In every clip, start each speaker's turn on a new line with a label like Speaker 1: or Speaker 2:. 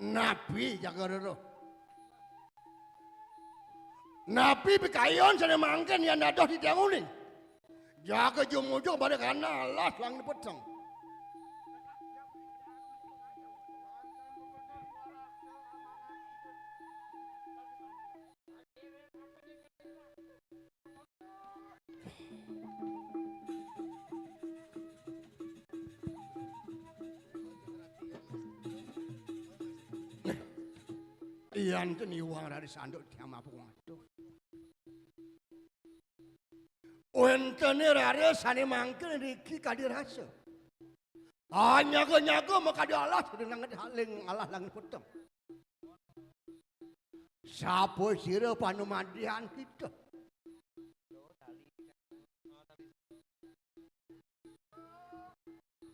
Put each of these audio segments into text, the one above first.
Speaker 1: Nabi jaga dulu. Nabi pikayon sana mangken yang nadoh di tiang uning. Jaga jumujung pada kana Allah lang dipeteng. Iyan tu ni uang dari sanduk tiang mabuk matu. Wentene rare sane mangken riki kadi rasa. Nyaga maka di Allah sedang haling Allah lang peteng. Siapa sira panumadian kita?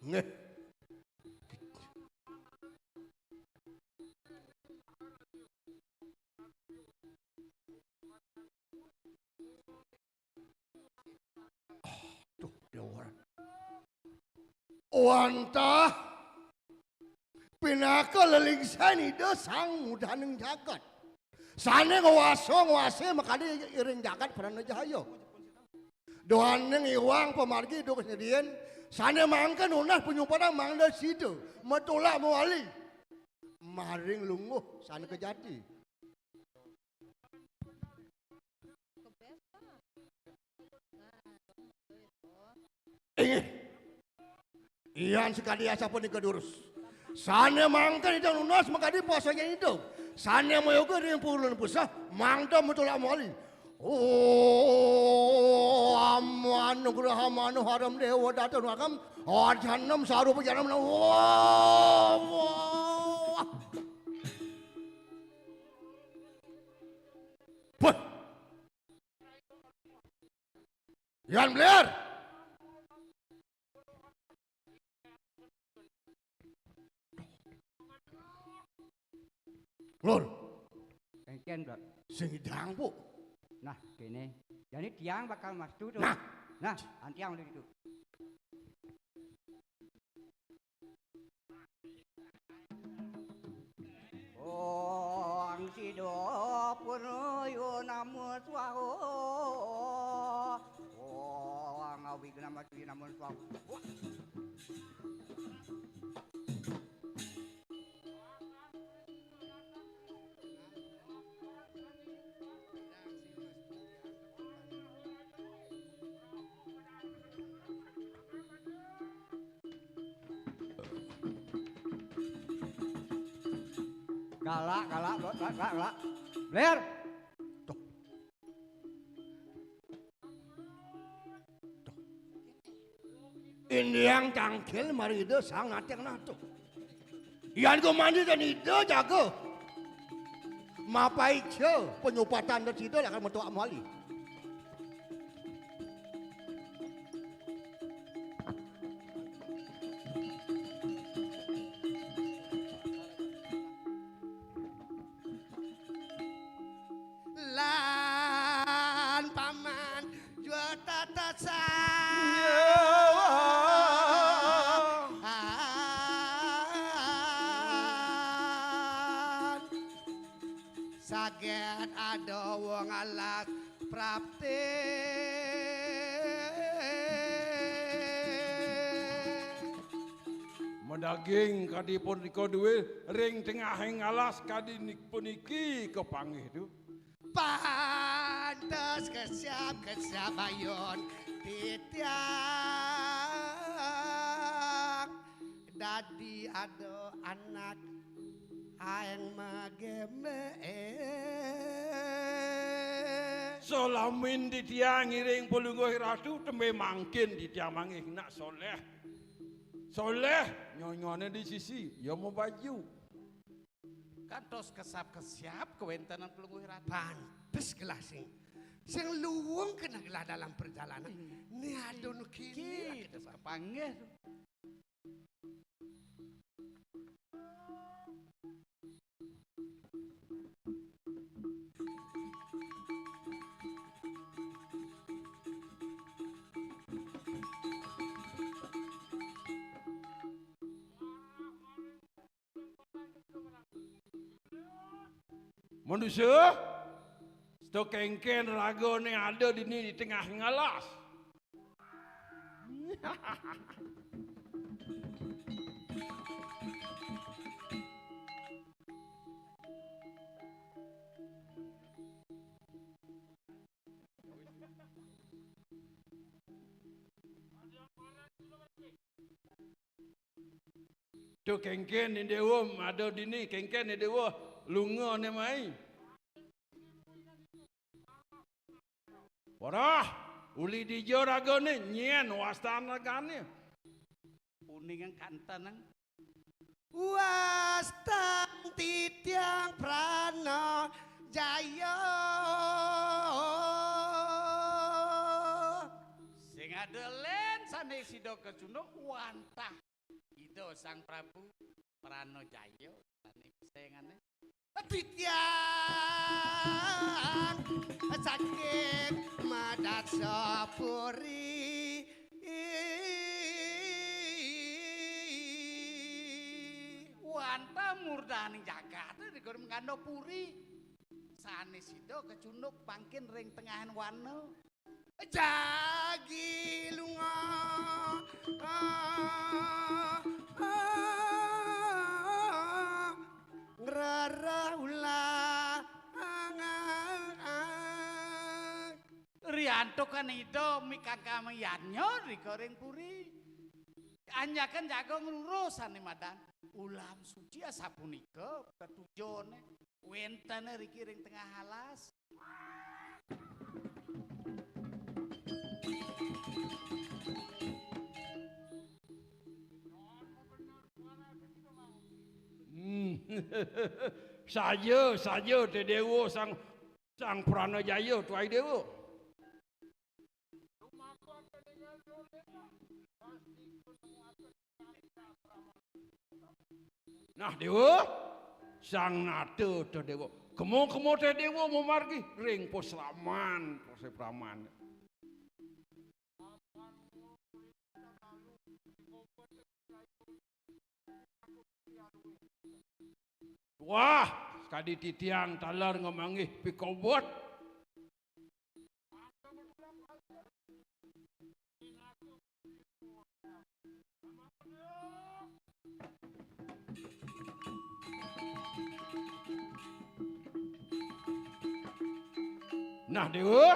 Speaker 1: Ngeh. Tuh dia orang. Wanta pinaka lelingsan itu sang muda neng jagat. Sana ngawase makanya iring jagat pernah jahayo. Doan neng iwang pemargi do kesedian. Sana mangkan unas penyumpana mangda situ. Matulak muali. Maring lunguh sana kejati. Iyan sekali asa pun dikedurus. Sana mangkan itu unas makanya puasanya itu. Sana mau yoga dengan pulun pusah, mangda matulak muali. Oh, aman nugraha manu haram dewa datang nakam. Arjanam saru pejanam na. Wah. Puh. Yan Blair. Lor.
Speaker 2: Kengken bro.
Speaker 1: Singidang bu.
Speaker 2: Nah gini. Jadi tiang bakal mas tuh.
Speaker 1: Nah.
Speaker 2: Nah antiang udah gitu. Oh ang sido puno yo namun suaho. Oh ang awi nama tuh namun suaho. Galak. Blair.
Speaker 1: Tuh. Ini yang cangkil mari itu sang nateng natu. Yang kau mandi dan itu jago. Mapai cio penyupatan dari situ akan metua amali.
Speaker 3: Saget ada wong alat prapti
Speaker 4: Medaging kadipun rika duwe ring tengahing alas kadinik puniki kepanggih tu.
Speaker 3: pantes kesiap ayon titiang dadi ada anak aeng mageme
Speaker 4: Solamin di tiang iring pulungguh ratu tembe mangkin di tiang mangih nak soleh. Soleh nyonyone di sisi ya mau baju.
Speaker 3: kantos kesap-kesiap kewentanan pelungguh ratu pantes gelah sing luwung kena gelah dalam perjalanan ni adon kini kita panggil
Speaker 4: Manusia, stok kengken raga ni ada di ni di tengah ngalas. Tu kengken ni dewa ada di ni kengken ni dewa lunga ni mai. Warah, uli di jorago ni nyen wastana gane.
Speaker 3: Kuningan kantanang. Wastang titiang prana jaya. Sing adelen sane sido kecunduk wantah. Ido sang Prabu Prana Jaya sane pesengane. Titiang sakit madat sapuri. Wanta murdaning jagat digoreng ngando puri. Sane sido kecunduk pangkin ring tengahan wana. Jagi lunga ngraraula Rianto kan itu mikang kamayannya digoreng puri. Anyakan jago ngelurusan nih madan. Ulam suci asapunika ketujone wentane rikiring tengah halas.
Speaker 4: Saja te dewa sang Prana Jaya tuai dewa. Nah dewa sang nate te dewa. Kemo te dewa mau margi ring poslaman posepraman. Wah, sekali titiang talar ngomongih pikobot. Nah dewa,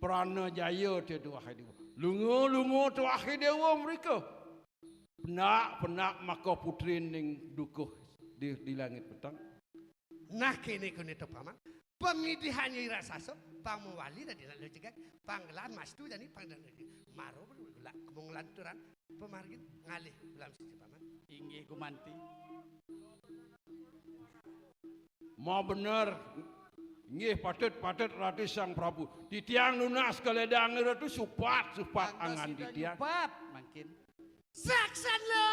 Speaker 4: Prana Jaya te dua dewa. Lungo tu akhir dewa mereka. Penak maka putri ning dukuh di langit petang.
Speaker 3: Nah kini kuni tu paman. Pengidihannya rasaso, pamwali dan dilalu cegak, panggelan mastu dan ini panggilan maro bergula kemunglanturan pemargin ngalih dalam sisi paman. Inggih gumanti.
Speaker 4: Mau benar, nggih patut Ratu Sang Prabu. Di tiang lunas keledang itu supat angan di tiang.
Speaker 3: Supat makin. Saksana.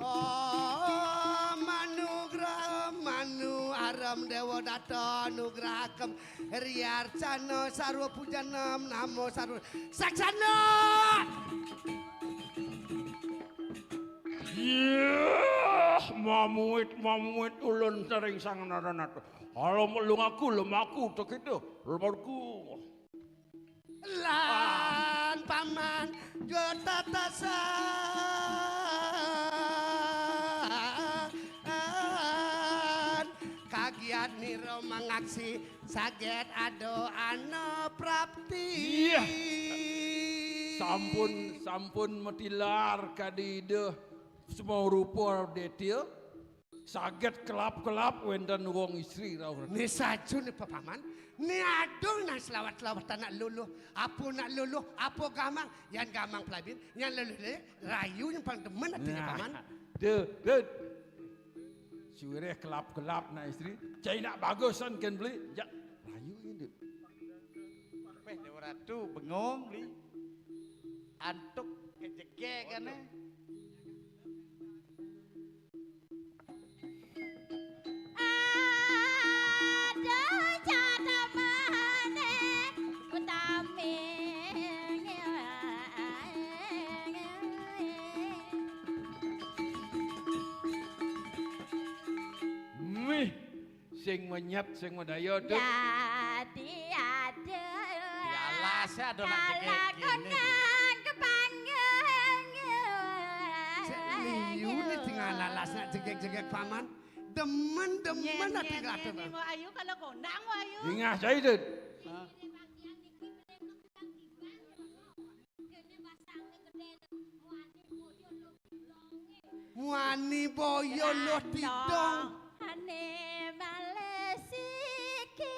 Speaker 3: Oh manu aram dewa data nugrakem riarcana sarwa pujanam namo sarwa saksana.
Speaker 4: Mamuit ulun sering sang naranat. Kalau lemaku tak itu lemaku.
Speaker 3: Lan paman getatasan kagiat niro mengaksi saget ado ana prapti.
Speaker 4: Iya. Sampun metilar kadide semua rupa detail. Saget kelap wenten wong istri rawat.
Speaker 3: Ni saju ni papaman. Ni adong nang selawat-selawatan nak luluh. Nak luluh, apa gamang. Yang gamang pelabin, yang luluh rayu yang paling demen hati paman.
Speaker 4: Tuh. Sureh kelap nak istri. Cai nak bagusan kan beli. Ya, rayu ini.
Speaker 3: Weh, Dewa Ratu bengong beli. Antuk kejege kan eh.
Speaker 4: sing menyet sing medaya tuh.
Speaker 5: Jadi ada.
Speaker 3: Yalah, saya ada nak kayak gini.
Speaker 5: Kalakonan kepanggeng.
Speaker 3: Liu ni tinggal lalas nak jegek-jegek paman. Demen hati kata bang.
Speaker 5: Ngo ayu kalau kondang ngo ayu.
Speaker 4: Ingat saya tuh.
Speaker 3: Muani boyo lo tidong.
Speaker 5: Ane malesiki.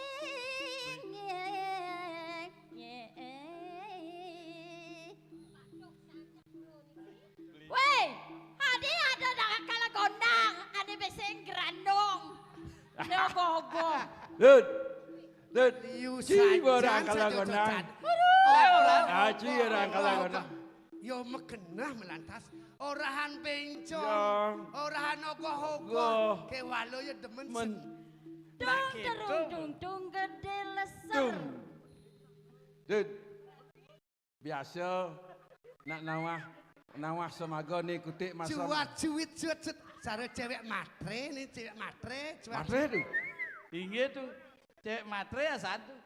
Speaker 5: Weh, ade ada dak kala gondang, ane beseng grandong. Lo gogo.
Speaker 4: Tuh. Tuh.
Speaker 3: Liu
Speaker 4: Ci
Speaker 3: saja
Speaker 4: orang kalau
Speaker 3: saja
Speaker 4: gondang.
Speaker 3: cocat.
Speaker 4: Aci orang kalau gondang.
Speaker 3: Yo mekenah melantas. Orahan bencong,
Speaker 4: Yang.
Speaker 3: orahan ogoh-ogoh.
Speaker 4: Goh.
Speaker 3: Kewalo ya demen
Speaker 4: Men.
Speaker 5: Dung terung dung dung gede leser.
Speaker 4: Tung. Tuh. Biasa nak nawah semaga ni kutik masa.
Speaker 3: Cuat cuit cuat cuat. Cara cewek matre nih cewek matre.
Speaker 4: Matre tuh.
Speaker 6: Tinggi tuh, cewek matre ya satu.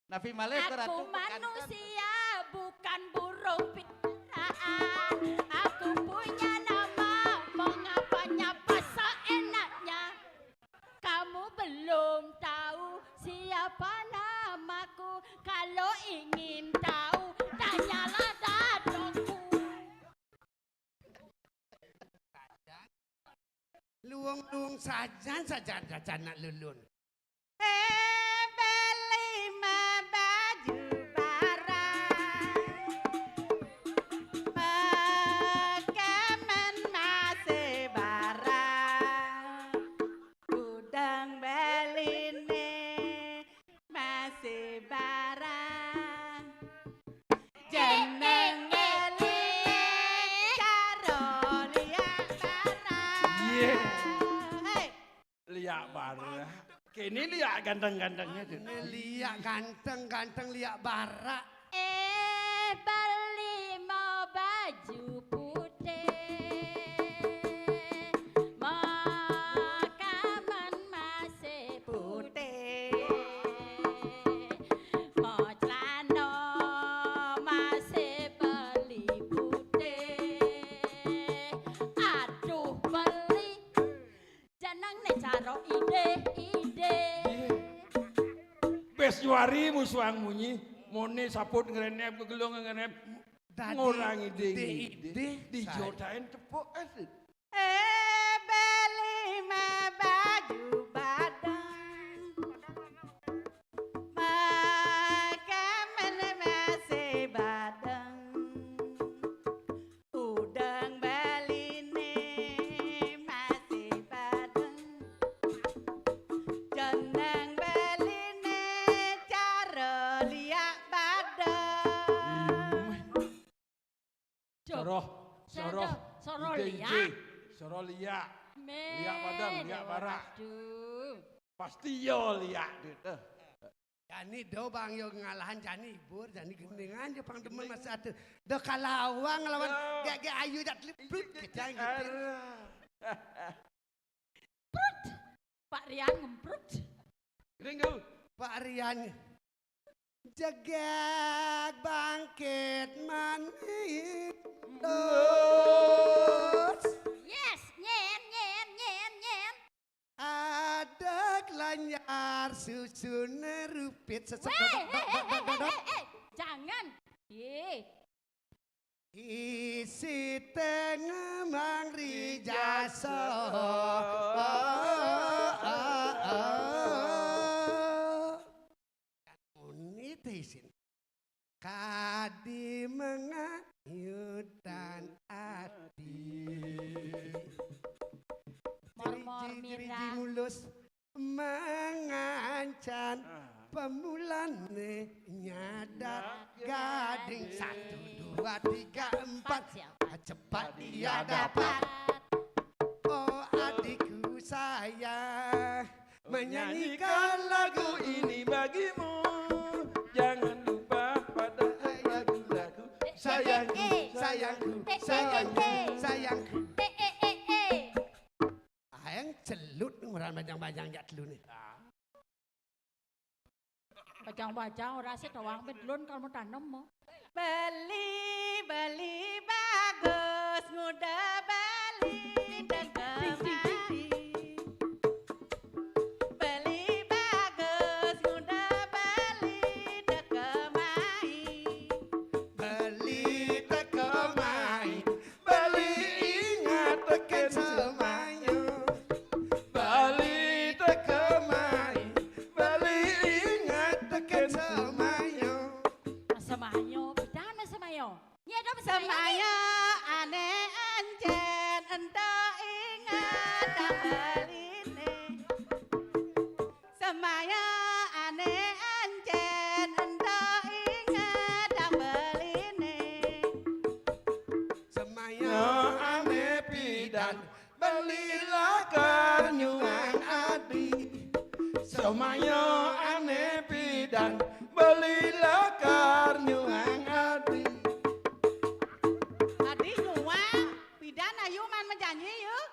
Speaker 6: Nafi Malek
Speaker 5: Aku
Speaker 6: ratu
Speaker 5: manusia bukan burung piaraan. Aku punya nama, mengapa nyapa seenaknya. Kamu belum tahu siapa namaku. Kalau ingin tahu, tanyalah dadongku.
Speaker 3: Luang-luang saja nak lulun.
Speaker 5: Beli baju barang, pekemen masih barang, udang beline masih barang, jeneng beli karo liat barang.
Speaker 4: Yeah.
Speaker 5: Hey.
Speaker 4: Liak barah. Kini liak ganteng-gantengnya tuh.
Speaker 3: Liak ganteng liak barak.
Speaker 5: Beli mau baju putih, makaman masih putih, mau celana masih beli putih. Aduh beli, jangan nih caro ide.
Speaker 4: Bes juari musuang munyi. Mone saput ngerenep kegelong ngerenep. Ngurang ide. Dijotain tepuk asyik.
Speaker 5: Beli baju badan, makamen masih badan, udang beline masih badan, jeneng beline cara liak badan. Soroh liak.
Speaker 4: Soroh liak.
Speaker 5: Men,
Speaker 4: Liak badan, liak barak.
Speaker 5: Aduh.
Speaker 4: Pasti yo liak gitu.
Speaker 3: Jani do bang yo ngalahan jani ibur jani gendingan yo pang demen masih ada. Do kalawang lawan gak ayu dat liput kita gitu.
Speaker 5: Pak Rian ngemprut.
Speaker 4: Ringgu.
Speaker 3: Pak Rian jagak bangkit manis.
Speaker 5: Yes, nyen.
Speaker 3: Ada kelanyar susun nerupit sesek dodok.
Speaker 5: Jangan.
Speaker 3: Isi tengah mangri jasa. Unit isin. Kadi mengayuh dan hati.
Speaker 5: Mormor
Speaker 3: Jiri
Speaker 5: Mira.
Speaker 3: mulus mengancan pemulane nyadar gading 1, 2, 3, 4 cepat dia dapat. Oh adikku sayang menyanyikan lagu ini bagimu. Jangan lupa pada lagu-lagu sayangku, sayangku, sayangku, sayangku. Ayang celut ngurang bajang-bajang jak lu nih.
Speaker 5: Bajang-bajang ora sih doang bedlun kalau mau tanam mau.
Speaker 7: Beli bagus muda beli degemari. Beli bagus muda beli degemai.
Speaker 3: Beli tekemai, beli ingat teken semayo. Beli tekemai, beli ingat teken semayo.
Speaker 5: Semayo, bidana semayo. Nya dong
Speaker 7: Semaya ane encen ento ingat tak beline. Semaya ane encen ento ingat tak beline.
Speaker 3: Semaya ane pidan, belilah kenyuan adi. Semaya ane pidan, belilah kenyuan adi.
Speaker 7: Adi nyua pidan ayu man menjanji yuk.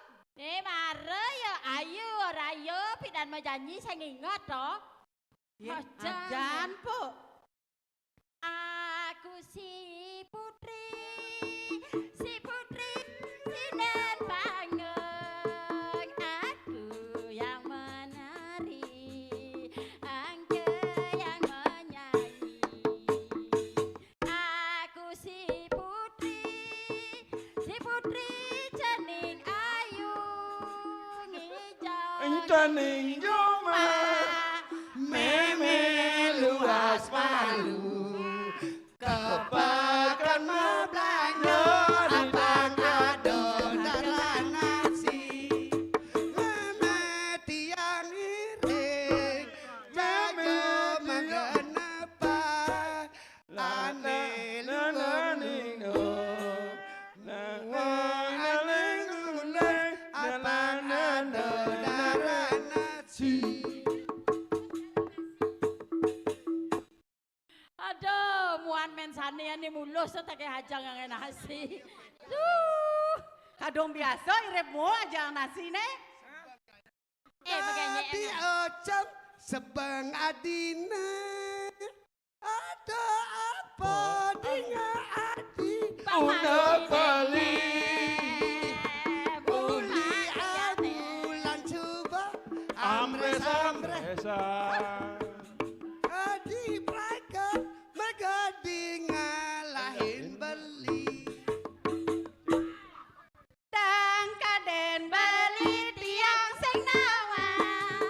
Speaker 5: mare ya ayu ora ayu pidan mau janji saya ngingat toh.
Speaker 7: Ajan po.
Speaker 5: Aku si putri sinan panggung aku yang menari angke yang menyanyi aku si putri cening ayu ngijau
Speaker 3: Encaning joma, meme luas malu. Kepakan mebelanja, abang adon dalam nasi. Meme tiang iring, meme mengenapa. Lane luaningo, nangonaling guleng, abang adon dalam nasi.
Speaker 5: Aduh, muan mensane ini mulus tak kayak hajang yang nasi.
Speaker 7: Kadang biasa irepmu aja nasi ne.
Speaker 5: Begini
Speaker 3: Adi ocam sebang adina. Ada apa dengan adi? Udah beli. Buli abulan coba. Amres. Adi mereka ngalahin beli.
Speaker 7: Tang kaden beli tiang sing nawang.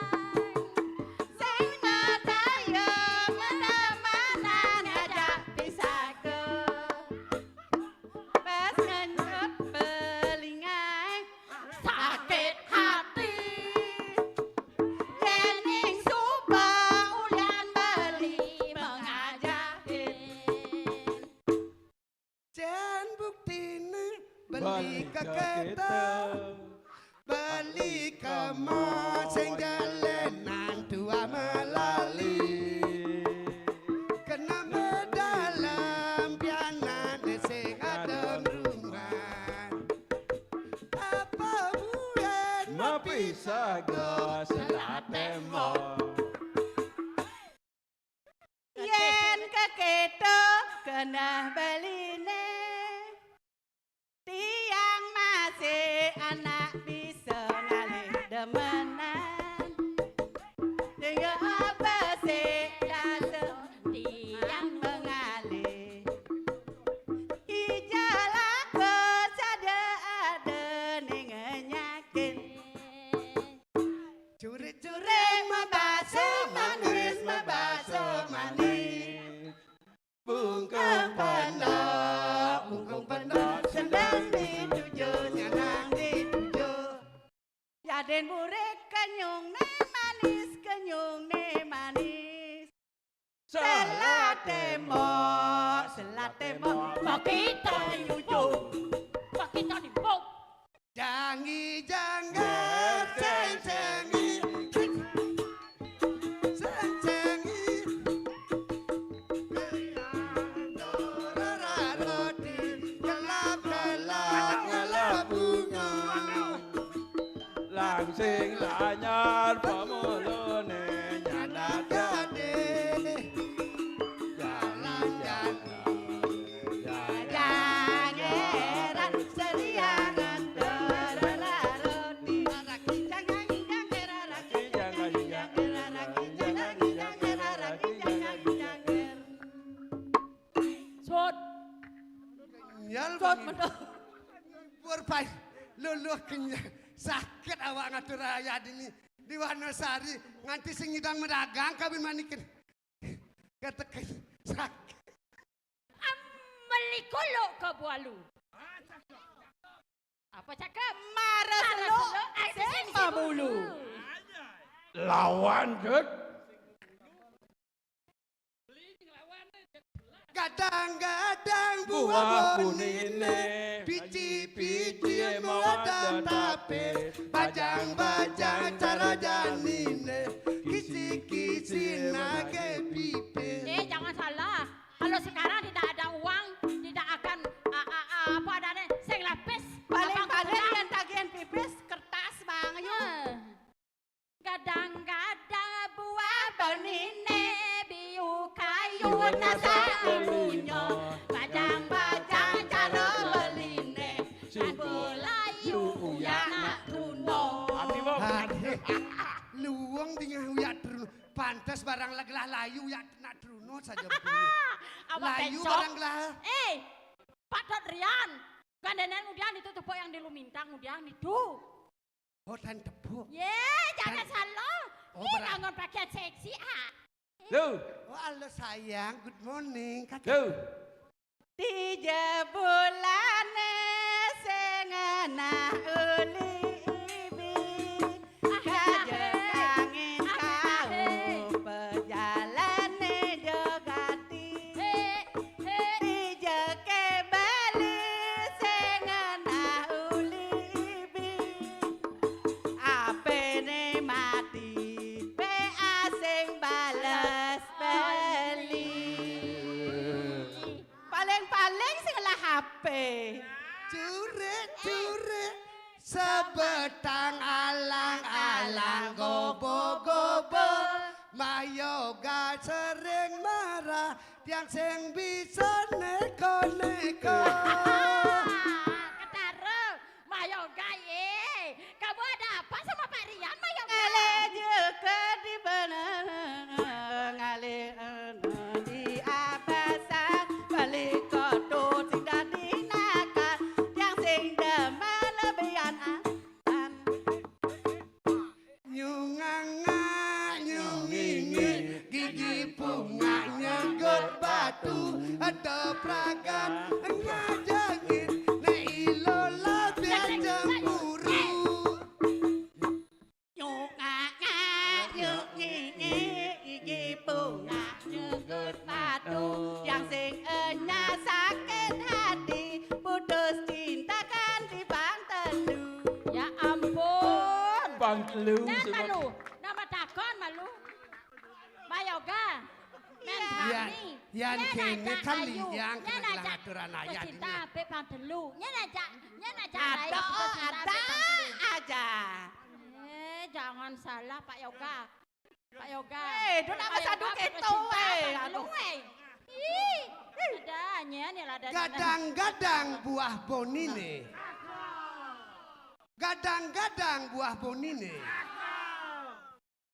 Speaker 7: Sing natayo menamanan ngajak pisake. Pas ngenyut belingai sakit hati. Yening suba ulian beli mengajakin.
Speaker 3: Jan buktine beli ke kita. Beli ke sing jalanan dua melali. Kena dalam pianan sing adem rumah. Apa bulan
Speaker 4: Mapisah go selatemo.
Speaker 7: Yen keketo kena beline. Tiang masih anak bisa ngalih demenan. Dengan apa sih dasar tiang mengalih. Ijalah ke sada ada nengenyakin. Curi-curi membasuh manis, membasuh manis.
Speaker 3: bungkung pendok
Speaker 7: Sedang dituju, senang dituju. Yaden burik kenyung ne manis. Selatemo,
Speaker 5: Makita
Speaker 7: dituju.
Speaker 5: Makita di bok.
Speaker 3: jangi jangan cencengi roti gelap bunga
Speaker 4: Langsing lanyar pamulone nyadat
Speaker 3: gade
Speaker 7: mendut.
Speaker 3: Purpai, luluh kenyang. Sakit awak ngatur raya ini. Di Wonosari, nganti sing ngidang medagang kawin manikin. Ketekan sakit.
Speaker 5: Melikulo ke bualu. Apa cakap?
Speaker 7: Marah selu, sing mabulu.
Speaker 4: Lawan dek.
Speaker 3: Gadang-gadang buah
Speaker 4: Buah
Speaker 3: bonine,
Speaker 4: bonine,
Speaker 3: pici-pici muada tape, bajang-bajang cara janine, kisi-kisi nage pipe.
Speaker 5: Jangan salah. Kalau sekarang tidak ada uang, tidak akan apa adanya sing lapis.
Speaker 7: Paling-paling yang tagihan pipis kertas bang yuk.
Speaker 5: Kadang-kadang buah benine biu kayu nasa punya. Bajang-bajang cara beline dan belayu uyak nak tuno.
Speaker 4: Hati bom.
Speaker 3: Luang dengan uyak truno, pantas barang laglah layu uyak nak truno saja begini.
Speaker 5: Awak
Speaker 3: Layu
Speaker 5: bencok.
Speaker 3: barang lah.
Speaker 5: Pak Dot Rian. Gandenan udian itu tepuk yang dilumintang udian itu.
Speaker 3: Oh dan tepuk.
Speaker 5: Jangan salah.
Speaker 3: Oh,
Speaker 5: Ini
Speaker 3: berat.
Speaker 5: jangan pakaian seksi
Speaker 4: Tuh,
Speaker 3: Oh halo sayang, good morning.
Speaker 4: tuh.
Speaker 7: 3 bulan sing ana uli ibi. Kajeng angin kau perjalane jogati. Dijeke bali sing ana uli ibi. Apene mati pe asing bales beli. Paling-paling sing lah HP.
Speaker 3: Cure-cure sebetang alang-alang gobo-gobo. Mayoga sering marah tiang sing bisa neko-neko.
Speaker 5: Ketara, Mayoga ye. Kamu ada apa sama Pak Rian Mayoga?
Speaker 7: Ngale juga di bener, ngale di abasan, balik kodo sing dadi nakal, yang sing demen lebihan an.
Speaker 3: Nyunganga nyungingi gigi bunga nyenggot batu ada pragan ngajangin ne ilola biar cemburu.
Speaker 7: Nyuk ngak nyuk ngingi gigi bunga nyenggut batu, yang sing enya sakit hati, putus cinta kan dibang telu.
Speaker 5: Ya ampun.
Speaker 4: Bang lu.
Speaker 5: Nan malu, nama takon malu. Mayoga. Men
Speaker 3: Yan,
Speaker 5: kami.
Speaker 3: yan kene kan
Speaker 5: ayu.
Speaker 3: liyang
Speaker 5: Nyen
Speaker 3: kena
Speaker 5: ajak
Speaker 3: aturan ayat
Speaker 5: pecinta
Speaker 3: ini.
Speaker 5: pe pantelu. Nyen ajak
Speaker 7: Ada aja.
Speaker 5: Jangan salah Pak Yoga. Pak Yoga.
Speaker 7: Dun apa saduk itu
Speaker 5: Aduh. Ih, ada nyen ya ada.
Speaker 3: Gadang-gadang buah bonine. Gadang-gadang buah bonine.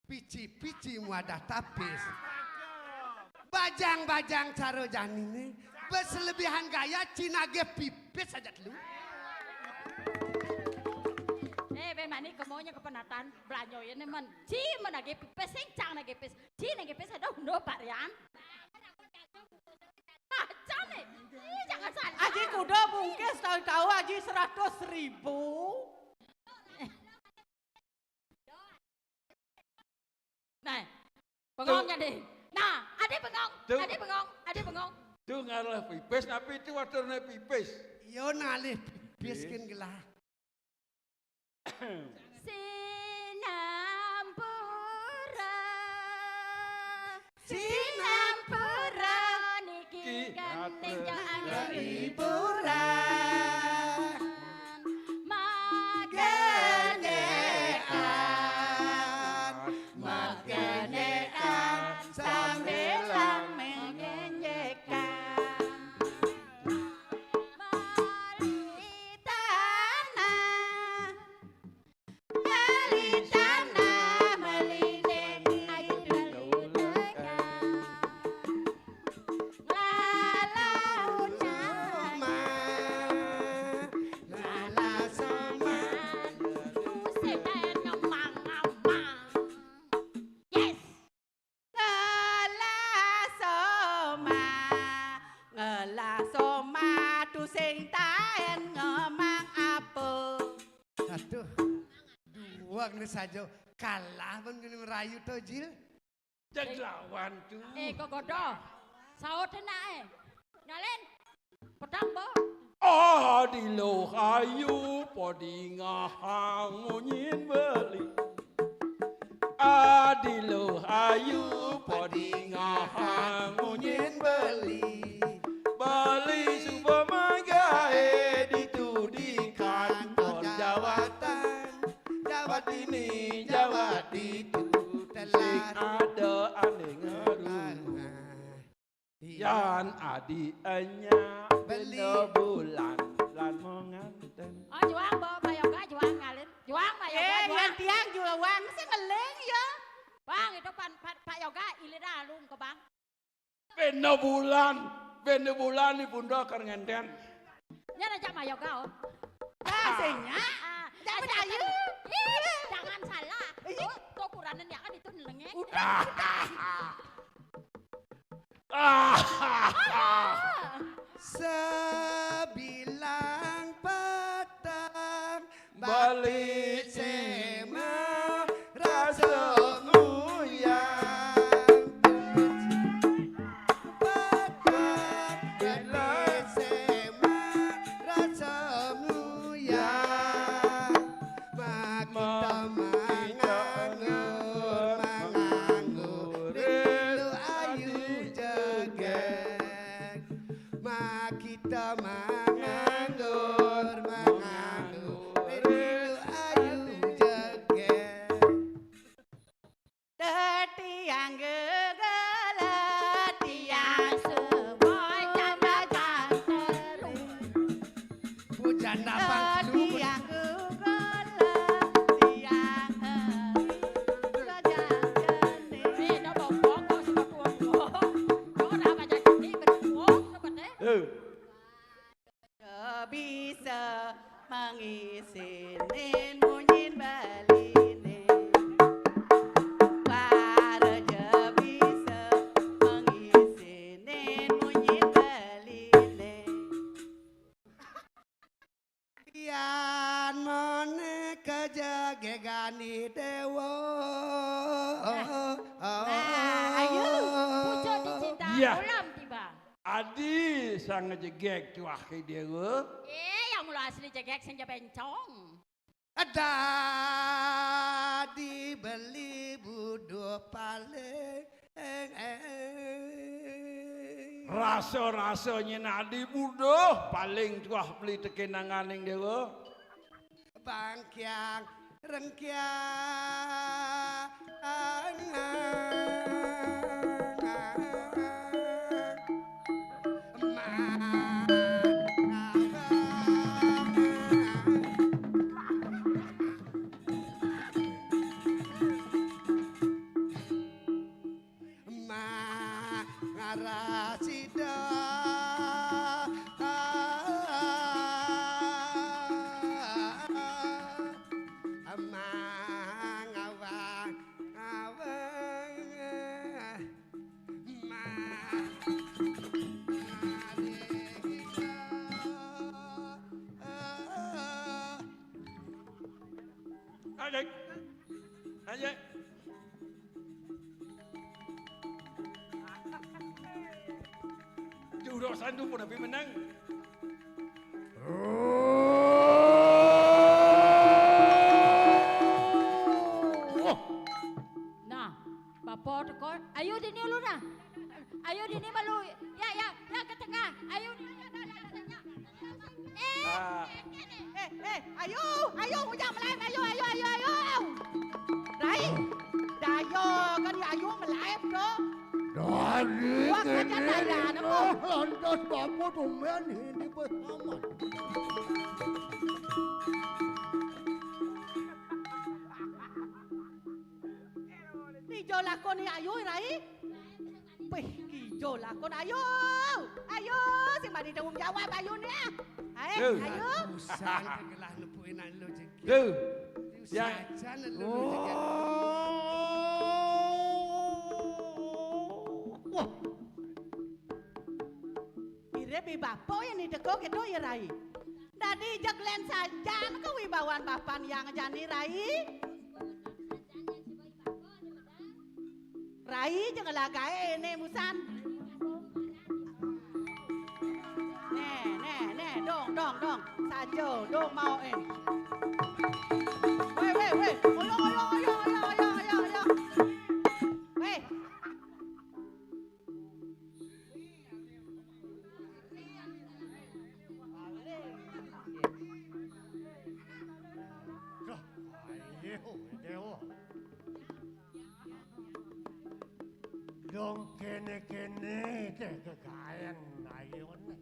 Speaker 3: Pici-pici muadah tapis. Bajang-bajang caro janine. Beselebihan gaya cinage pipis saja dulu.
Speaker 5: Bemani kemonya kepenatan belanyo ini men. Ci menage pipes singcang nage pipes. Ci nage pipes ada undo Pak Rian. Macam nih. Ih, jangan salah.
Speaker 7: Aji kuda bungkis tahu-tahu aji 100.000.
Speaker 5: Nah, bengongnya deh. Nah, ada bengong,
Speaker 4: Tuh.
Speaker 5: ada bengong, ada bengong.
Speaker 4: Tuh ngalah pipis, tapi itu waternya pipis.
Speaker 3: Yo ngalih pipis kan gelah.
Speaker 5: Sinampura niki gandeng jangan
Speaker 3: Hiburan. Genean. Genean.
Speaker 7: Sambilang mengenyekan beli tanah melindeng air dekat ngalauna
Speaker 3: Aduh, duang nih saja kalah bang gini merayu tuh Jil.
Speaker 4: Jak lawan tu.
Speaker 5: Kok godo. Saut nak Nyalen. Pedang bo.
Speaker 4: Di lo hayu podi ngahang ngunyin beli. Di lo hayu podi ngahang ngunyin beli. Bali suba magae ditudi kantor jawatan. Jawat ini jawat itu sing ada ane ngeru. Yan adianya beli bulan lan menganten.
Speaker 5: Juang bo mayoga juang Nyalen. Juang mayoga
Speaker 7: Eh,
Speaker 5: juang.
Speaker 7: yang tiang juga wang sih ngeleng ya.
Speaker 5: Bang itu Pak Yoga ilira lung ke bang.
Speaker 4: Benda bulan ni bunda kan ngenten.
Speaker 5: Nya ajak mayoga oh.
Speaker 7: Kasihnya.
Speaker 5: Jangan ayu. Jangan salah. Tuh kuranan ya kan itu nelengeng.
Speaker 3: Sebilang petang
Speaker 4: Balik
Speaker 3: sema rasa nguyang petang balik sema rasa nguyang makita manganggur rindu ayu jegek makita manganggur rindu ayu jegek.
Speaker 7: Tiang gegelet tiang
Speaker 5: Boy canda jantan.
Speaker 3: Hujan dapat lu
Speaker 7: tiang gegelet tiang gajah
Speaker 5: Nó bồng bóng có sự buồn của nó đã mà chạy đi mình buồn nó bật đấy.
Speaker 7: bisa mengisinin munyin baline para bisa mengisinin munyin baline
Speaker 3: Yan mone kejagegani dewa.
Speaker 5: Ayo, pucuk dicinta
Speaker 4: Iya.
Speaker 5: ulam tiba.
Speaker 4: Adi sang ngejegek tu akhir dia ke.
Speaker 5: Yang mula asli jegek senja bencong.
Speaker 3: Ada dibeli budo paling.
Speaker 4: Rasa-rasanya nadi budoh paling tuah beli tekenangan yang dia ke.
Speaker 3: Bangkyang Rasida amang awang
Speaker 4: Ajak. Ajak. Jurus sandu pun tapi menang.
Speaker 5: Nah, bapak teko, ayo dini lu nah. Ayo dini malu. Ya ke tengah. Ayo dini.
Speaker 7: ayo hujang melayu ayo Rai dayo kan ya ayo melayu bro
Speaker 1: Dari
Speaker 7: Wah, kerja
Speaker 1: kene
Speaker 7: daya, nemu.
Speaker 1: lantas bapak tumen ini bersama.
Speaker 7: Ijo lakon ni ayo Rai Pih, ijo lakon ayo si mari tanggung jawab ayo ni ayo
Speaker 3: usang kegelah lepuin lu jeki
Speaker 4: Tu.
Speaker 3: yang
Speaker 4: Yang
Speaker 3: sana lu jeki
Speaker 7: Ire bi bapo yang ni teko kedo ya Rai Dadi jaglen saja kewibawaan bapan yang jani Rai. Rai jangan lagae ini musan. Nih, dong. Sajo, dong mau Weh, oyo. Weh.
Speaker 1: Ayo, dewa. Dong kene teh kekayan ayo nih.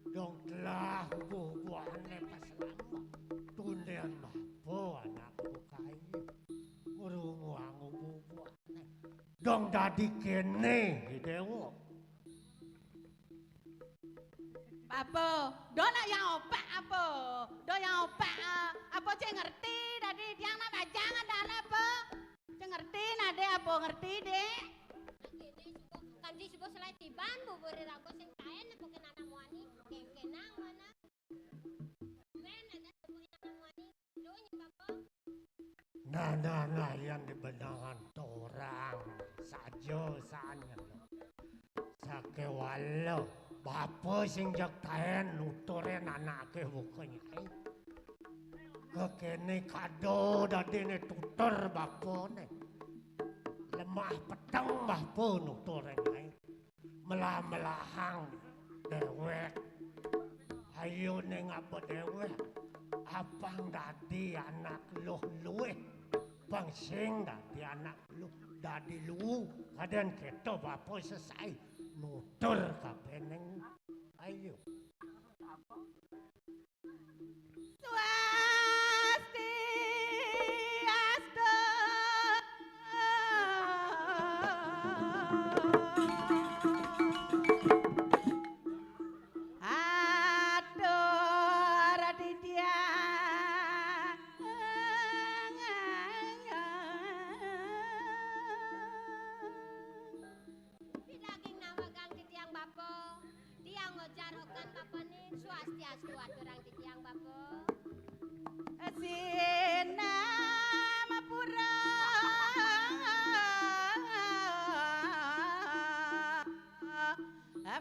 Speaker 1: Dong telah bubuane pas lama. Tundian bapo anakku kayu. Urungu angu bubuane. Dong dadi kene dewa.
Speaker 7: Apa? Dona yang opak apa? Do yang opak apa cek ngerti tadi tiang nama jangan dana apa? Cek ngerti nade apa ngerti deh?
Speaker 8: Kan di sebuah selai tiban bubur rambut sing kain apa kena namwani kenang mana? Ben ada sebuah namwani lo nyebab
Speaker 1: Nah yang dibenangan torang sajo sanya. Sakewalo. Bapa sing jak taen nuturen anake bukannya. Kekene kado dadine tutur bapone. Lemah peteng bapa nuturen ai. Melah-melahang dewek. Ayo ning apa dewek. Apang dadi anak luh luwe. Bang sing dadi anak luh dadi lu. Kaden keto bapa selesai. Nutur kapeneng ayo
Speaker 7: Swastiastu. Atur Aditya.
Speaker 8: daging nama gang titiang bapo tiang ngojar hokan kapanin swastiastu aturang titiang bapo
Speaker 7: Sinamapura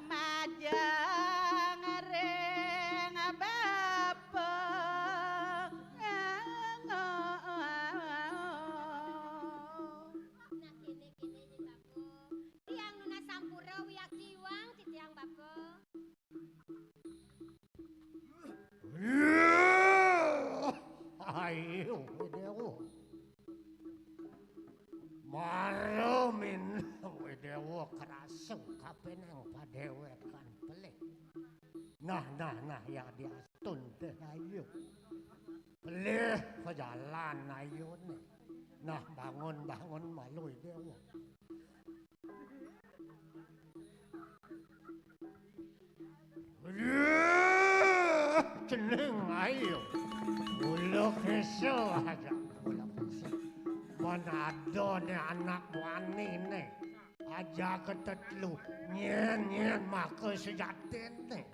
Speaker 7: Majang ring bapa
Speaker 8: nah kene nih bapo tiang nuna sampura wiak jiwang titiang bapo
Speaker 1: ayo dewa marumin dewa keraseng kapeneng padewekan pelik. Nah ya diastun teh ayo pelih pejalan ayo nih. Nah bangun maluy dewa. Ceneng ayo. Ulo keso aja. Manado ne anak wani ne. Aja ketetlu. Nyen maka sejatin ne.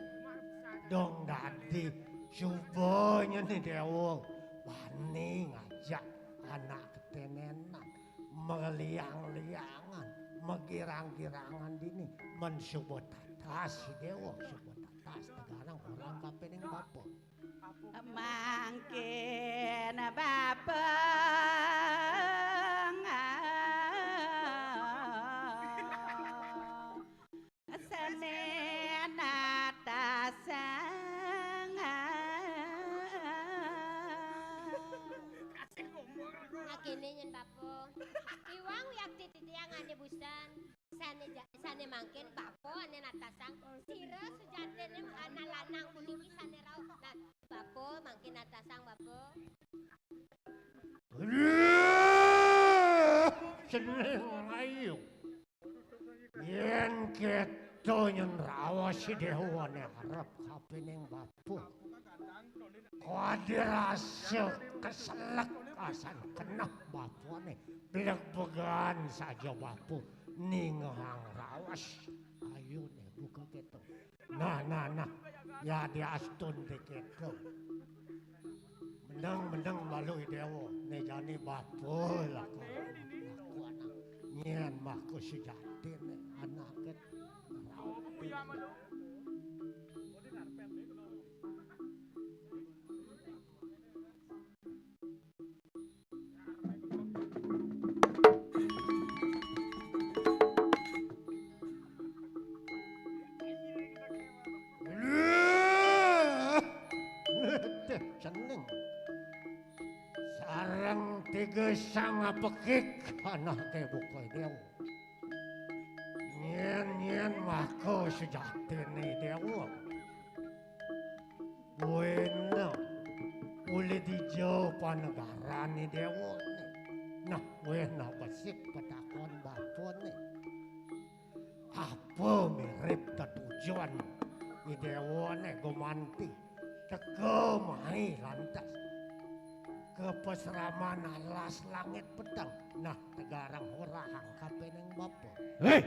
Speaker 1: Dong dadi coba nih dewa. Wani ngajak anak ketenenan. Meliang-liangan. Megirang-girangan dini. Mensubot atas si dewa. Subot atas. Sekarang orang kapening bapak.
Speaker 7: Mangkin bapa Senen atasang
Speaker 8: nah kene nyen bapo iwang wiak titiang ane busan sane mangkin bapo ane natasang sira sejatene ana lanang puniki sane rau nah bapo mangkin natasang bapo
Speaker 1: Seneng ayo. Yen keto nyen rawa si dewa ne harap kapening bapu. Kuadirasa keselak asan kena bapu ne. Beleg-began saja bapu. Ninghang rawas. Ayo ne buka keto. Nah. Ya dia astun dikit. Menang malu dewa. Nejani bapul aku anak. Nyen mah ku sejatin anak ket. Seneng. Sarang tiga sang apekik anak ke bukoy dewa. Nyen mako sejati ni dewa. Buena uli dijauh negara ni dewa ni. Nah, buena basik patakon bapon ni. Apa mirip tujuan ni dewa ni gumanti. Teka mai lantas. Kepeseraman alas langit pedang. Nah, tegarang horahang kapeneng bapa.
Speaker 4: Hei!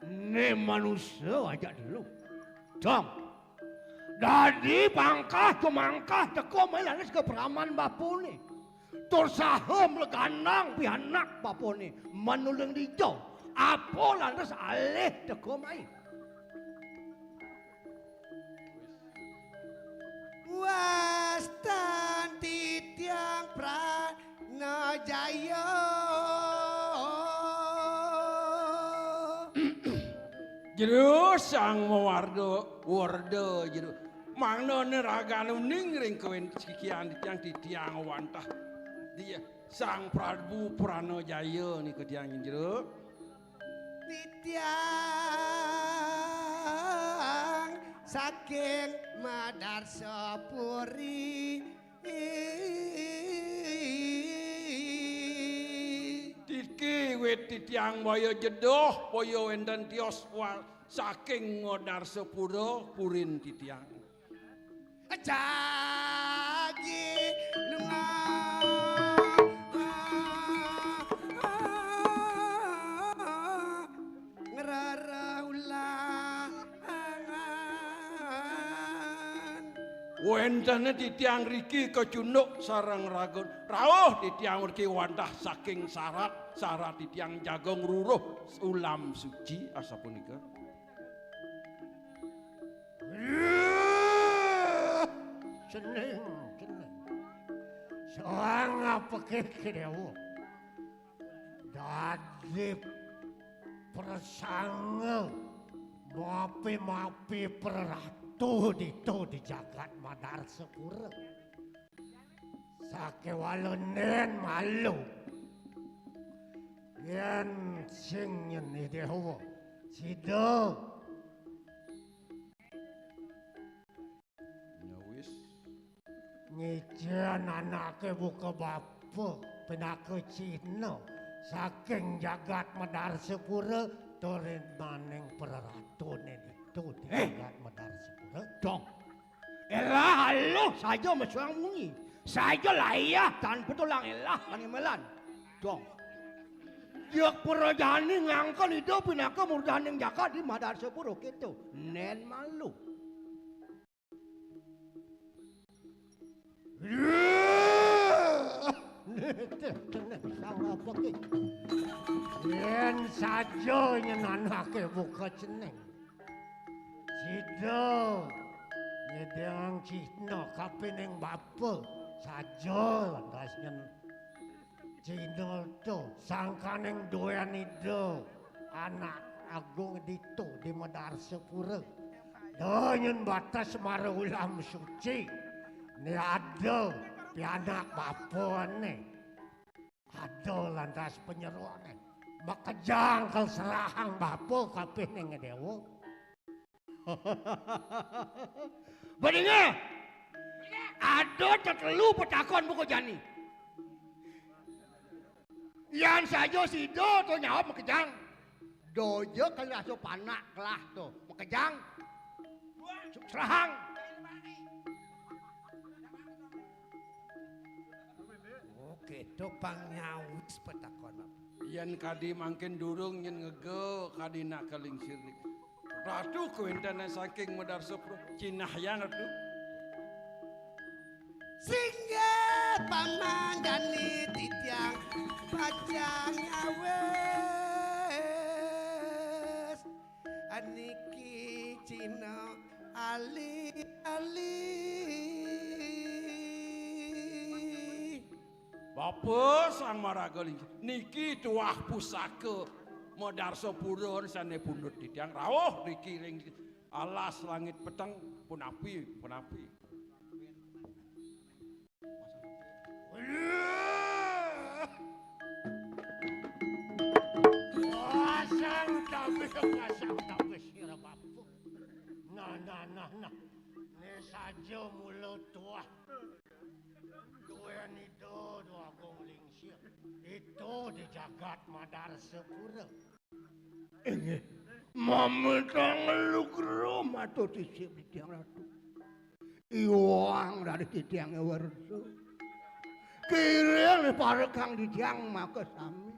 Speaker 4: Ini manusia aja dulu. Dong. Dadi pangkah cumangkah teko melanes ke peraman bapu ni. Tursahem leganang pianak bapu ni. Manuleng dijau. Apa lantas alih teko mai.
Speaker 3: Wastan titiang Pranajaya.
Speaker 4: Jeru sang mewardo wardo jeru. Mangno neraganu ningring kewen sikian tiang wantah. Dia sang Prabu Pranajaya ni ketiang jeru.
Speaker 3: Titiang saking Madarsapuri.
Speaker 4: Tiki wet titiang boyo jedoh boyo wendan tios wal saking Madarsapura purin titiang.
Speaker 3: Jagi lunga
Speaker 4: Wendane titiang riki kecunduk sarang ragon. Rawuh titiang riki wantah saking sarat titiang jagong ruruh ulam suci asa punika.
Speaker 1: Seneng. Soang apa kedewa. Dadi persanga mapi peratu di jagat Madarsapura. Sake walonen malu. Yen sing ni dewa. Sido.
Speaker 4: Nyawis.
Speaker 1: Nyijan anake buka bapa penake Cina. Saking jagat Madarsapura turun maning peratune itu di jagat Madarsapura.
Speaker 4: Dong. Elah halo saja mesuang bunyi. Saja layah tanpa tulang elah kanimelan. Dong. Dia perajani ngangkon hidup pinaka murdaning jagat di Madarsapura gitu. Nen malu.
Speaker 1: Sang apa ke? Yen saja nyenanake buka ceneng. Sido nyedang Cina kapeneng bapa saja lantas nyen Cina tu sangkaneng doyan itu anak agung itu di Madarsapura. Donyen batas mara ulam suci. Ni ada pianak bapa ni. Ada lantas penyeruan ni. Makajang kal serahang bapa kapeneng dewa.
Speaker 4: Badinga. Ada tetelu petakon buku jani. Yan saja sido tu nyawab makejang. Dojo kelah so panak kelah tu makejang. Serahang.
Speaker 3: Oke, topang nyawis petakon.
Speaker 4: Yan kadi mangkin durung yen ngege kadi nak kalingsir. Ratu kewentana saking modar sepro Cinah yang ratu.
Speaker 3: Singgah paman dani titiang pajang awes aniki Cina ali
Speaker 4: Bapa sang maragaling niki tuah pusaka modar sepurun sane pundut titiang rawuh niki ring alas langit peteng punapi.
Speaker 1: Wasang tapi sira bapu. Nah. Ni saja mulut tua. Dua ni dua gongling siap. Itu di jagat madar sepura. Mametang lu rumah tu disip di tiang ratu. Iwang dari tiang warso. Kira parekang di tiang maka sami.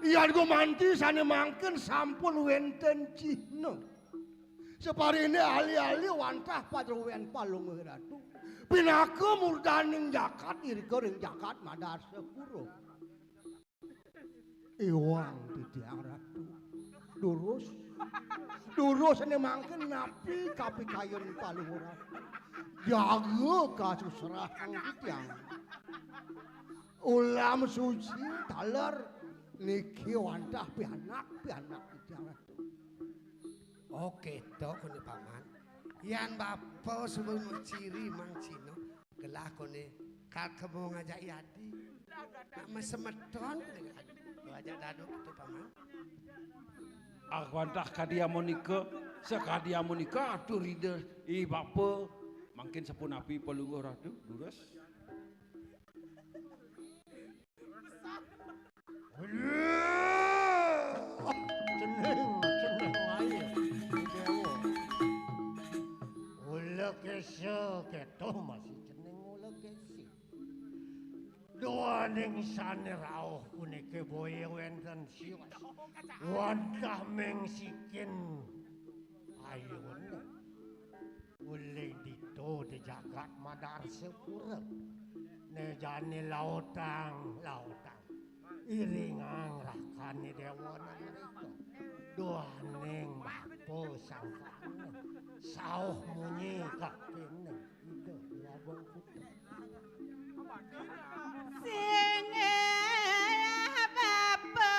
Speaker 1: Iyan ko manti sana mangken sampun wenten Cina. Separine ali-ali wantah padrowen palung ratu. Pinaka murdaning jakat irika ring jakat madar sepuro. Iwang titiang ratu. Durus ane mangken napi kapikayon palung ratu. Jaga kasusrahan titiang. Ulam suci taler niki wantah pianak titiang ratu.
Speaker 3: Oke toh kone paman. Yan bapak sebelum ciri mang Cino gelah kone kal kebo ngajak yadi. Nak mesemeton kone ngajak daduk itu paman.
Speaker 4: Wantah kadia monika sekadia monika atuh rider bapa mungkin sepunapi pelungguh ratu durus.
Speaker 1: Ceneng aja. Ula kesa ketoh masih ceneng ula kesi. Dua ning sane rauh punike boye wenten siwas. Wantah mengsikin ayun. Ule dito di jagat madar sepura. Ne jani lautang. Iringang rakani dewana mereka. Doaning bapo sangkane. Sauh munyi kakene. Ito labang putih.
Speaker 7: Singe bapa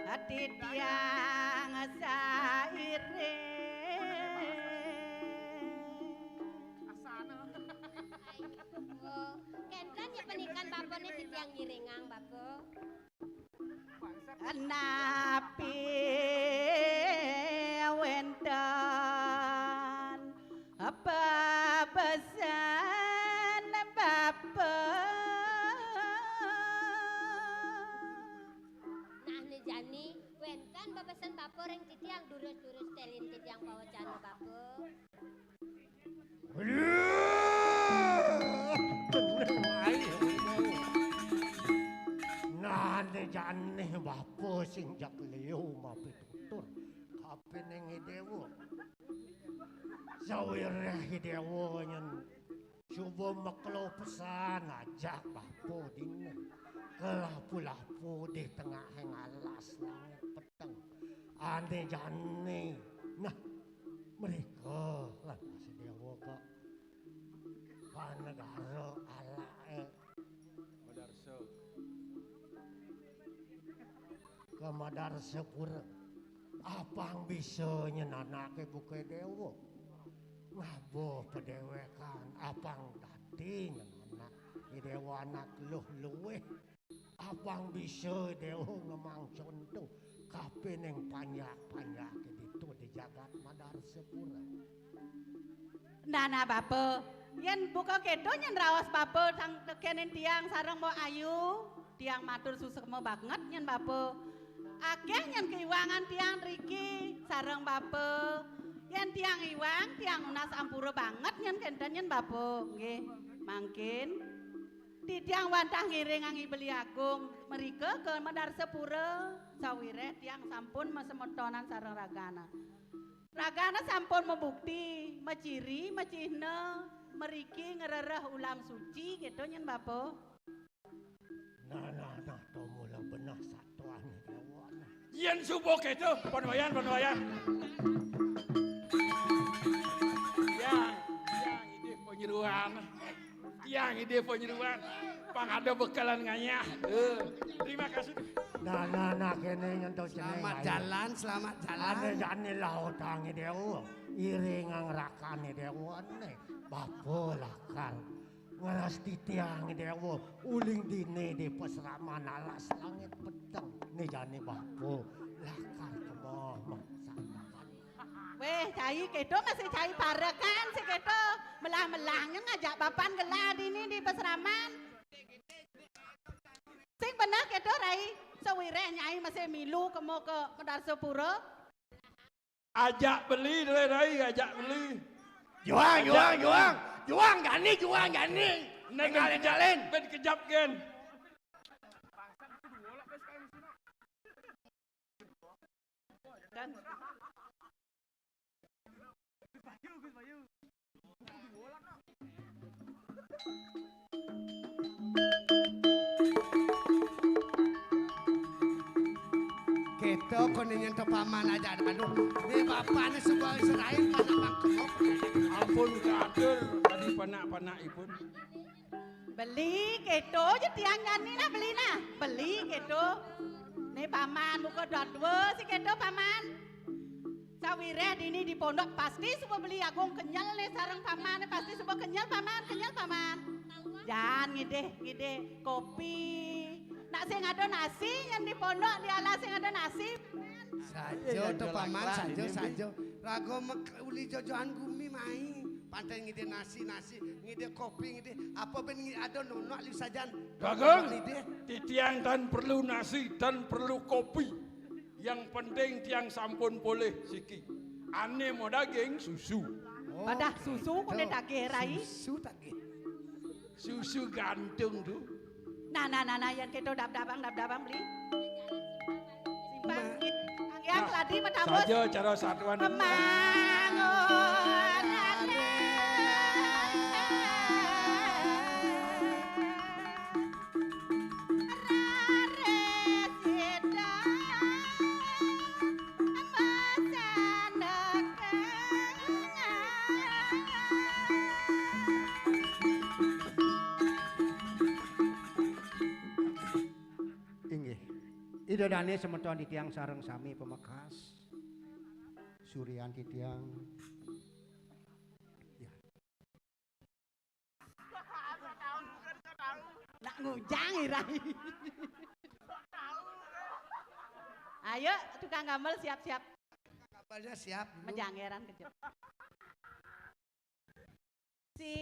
Speaker 7: hati tiang saire.
Speaker 8: Kentan ya penikan bapone titiang ngiringang bapo.
Speaker 7: Napi wendan apa pesan bapa.
Speaker 8: Nah ne jani wentan babasan bapo ring titiang durus-durus telin titiang pawacana bapo.
Speaker 1: Tenang aja. Nah, jane bapo sing jak leo mapi tutur. Kape neng hidewo. Sawirah hidewo nyen. Coba maklo pesan ajak bapo dina. Kelapu-lapu di tengah heng alas langit peteng. Ande jane. Nah, mereka lah si dewo kok. Negara ala ke madar sepura apang bisa nyenanake buke dewa ngabo pedewekan apang tadi nyenanak dewa anak luweh apang bisa dewa ngemang contoh kape neng panyak-panyak itu di jagat madar sepura.
Speaker 7: Nana bapa yen buka kedo nyen rawas bapa sang tekenen tiang sareng mau ayu tiang matur susukma banget nyen bapa akeh nyen keiwangan tiang riki sareng bapa yen tiang iwang tiang unas ampura banget nyen kenten nyen bapa nggih mangkin Di tiang wantah ngiring angi beli agung mereka ke Medar Sepura sawire tiang sampun mesemotonan sareng ragana. Ragana sampun membukti, maciri, macihna, meriki ngerereh ulam suci gitu nyen Bapo.
Speaker 1: Nah, tomo lah benar satuan dewa.
Speaker 4: Yen subuh itu, penwayan. Yang ide penyeruan. Pang ada bekalan nganyah. Terima kasih.
Speaker 1: Nah, kene nyentuh jeneng.
Speaker 3: Selamat jalan.
Speaker 1: Ane jane lautange dewa. Iringang rakane dewa ne. Bapo lakal. Ngalas titiang dewa. Uling dine di pesraman alas langit pedang. Ne jane bapo lakal kemo.
Speaker 7: Weh, cai kedo masih cai parekan si kedo melah-melahnya ngajak bapan gelad ini di peseraman. Sing benar kedo rai, sewire nyai masih milu kemo ke Medar Sepura.
Speaker 4: Ajak beli rai, ajak beli.
Speaker 1: Juang gani.
Speaker 4: Neng jalin, ben kejap gen.
Speaker 7: Dan
Speaker 3: Keto kono nyentuh paman aja. Aduh, ini bapaknya sebuah Israel panah kemok.
Speaker 4: Ampun kader, tadi panak ipun.
Speaker 7: beli kedo je tiang nyani nah beli nah. Beli kedo. Nih paman buka dua si kedo paman. Sawire dini di pondok pasti semua beli agung kenyal nih sarang paman pasti semua kenyal paman. Jangan ngide kopi. Nak sing ada nasi yang di pondok di alas sing ada nasi.
Speaker 3: Sajo tuh paman sajo. Rago uli jojoan gumi mai. Pantai ngide nasi, ngide kopi, ngide apa ben ada nono liu sajan.
Speaker 4: Dagang, titiang dan perlu nasi dan perlu kopi. Yang penting tiang sampun boleh siki. Ane mau daging susu.
Speaker 7: Padah susu kudu daging rai.
Speaker 3: Susu daging.
Speaker 4: Susu gantung tuh.
Speaker 7: Nah yang kedo dabang beli. Simpan yang keladi metabos.
Speaker 4: Saja cara satuan.
Speaker 7: Pemangun
Speaker 2: Idodane semeton di tiang sareng sami pemekas. Surian di tiang. Ya.
Speaker 7: nak ngujang irai. Ayo tukang gamel siap-siap.
Speaker 3: Kapalnya siap.
Speaker 7: Menjangeran kejap. Si